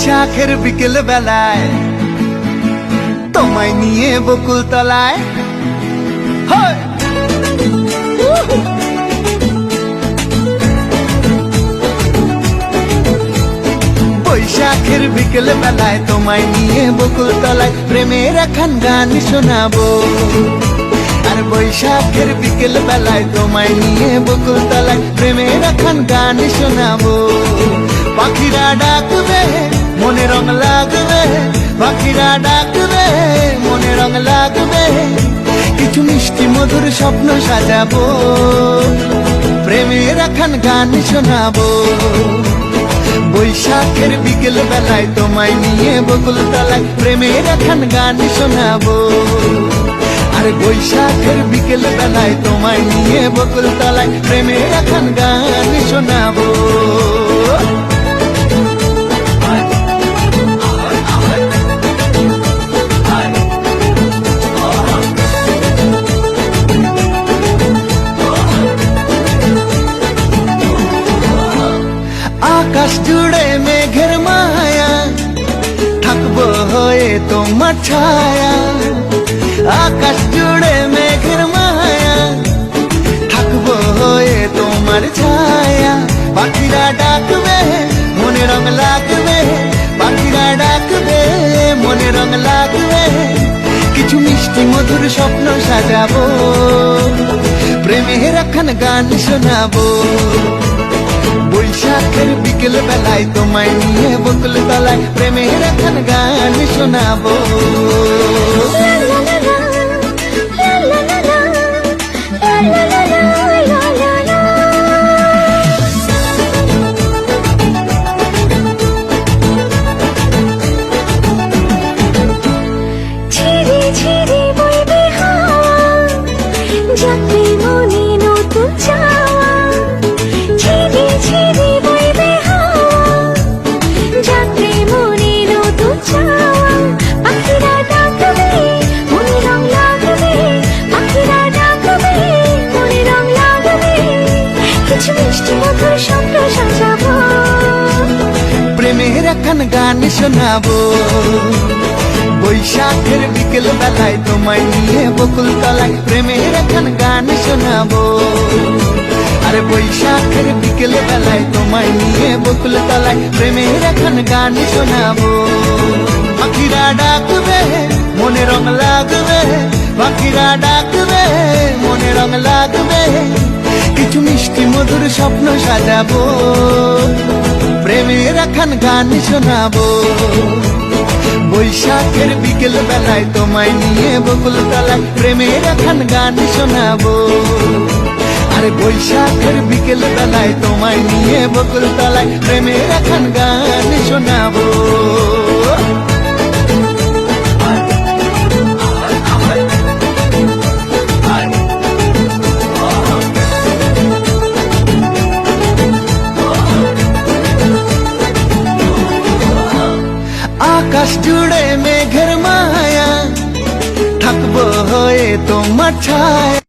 বৈশাখের বিকেল বেলায় তোমায় নিয়ে বকুল তলায় বৈশাখের বিকেল বেলায় তোমায় নিয়ে বকুল তলায় প্রেমের এখন গান শোনাবো। আর বৈশাখের বিকেল বেলায় তোমায় নিয়ে বকুল তলায় প্রেমের এখন গান শোনাবো। পাখিরা ডাকবে মনে রং লাগবে, পাখিরা ডাকবে মনে রং লাগবে, কিছু মিষ্টি মধুর স্বপ্ন সাজাবো, প্রেমের এখন গান শোনাবো। বৈশাখের বিকেল বেলায় তোমায় নিয়ে বকুল তলায় প্রেমের এখন গান শোনাবো। আর বৈশাখের বিকেল বেলায় তোমায় নিয়ে বকুল তলায় প্রেমের এখন গান শোনাবো। আকাশ জুড়ে মেঘের মায়া, থাকবো হয়ে তোমার ছায়া। আকাশ জুড়ে মেঘের মায়া, থাকবো হয়ে তোমার ছায়া। পাখিরা ডাকবে মনে রং লাগবে, পাখিরা ডাকবে মনে রং লাগবে, কিছু মিষ্টি মধুর স্বপ্ন সাজাবো, প্রেমের এখন গান শোনাবো। বৈশাখের বিকেল বেলায় তোমায় নিয়ে বকুল তলায় প্রেমের এখন গান শোনাবো। প্রেমের এখন গান শোনাবো। বৈশাখের বিকেল বেলায় তোমায় নিয়ে বকুল তলায় প্রেমের এখন গান শোনাবো। আর বৈশাখের বিকেল বেলায় তোমায় নিয়ে বকুল তলায় প্রেমের এখন গান শোনাবো। পাখিরা ডাকবে মনে রং লাগবে, পাখিরা ডাকবে মনে রং লাগবে, কিছু মিষ্টি মধুর স্বপ্ন সাজাবো, প্রেমের এখন গান শোনাবো। বৈশাখের বিকেল বেলায় তোমায় নিয়ে বকুল তলায় প্রেমের এখন গান শোনাবো। আর বৈশাখের বিকেল বেলায় তোমায় নিয়ে বকুল তলায় প্রেমের এখন গান শোনাবো। আকাশ জুড়ে মেঘের মায়া, থাকবো হয়ে তোমার ছায়া।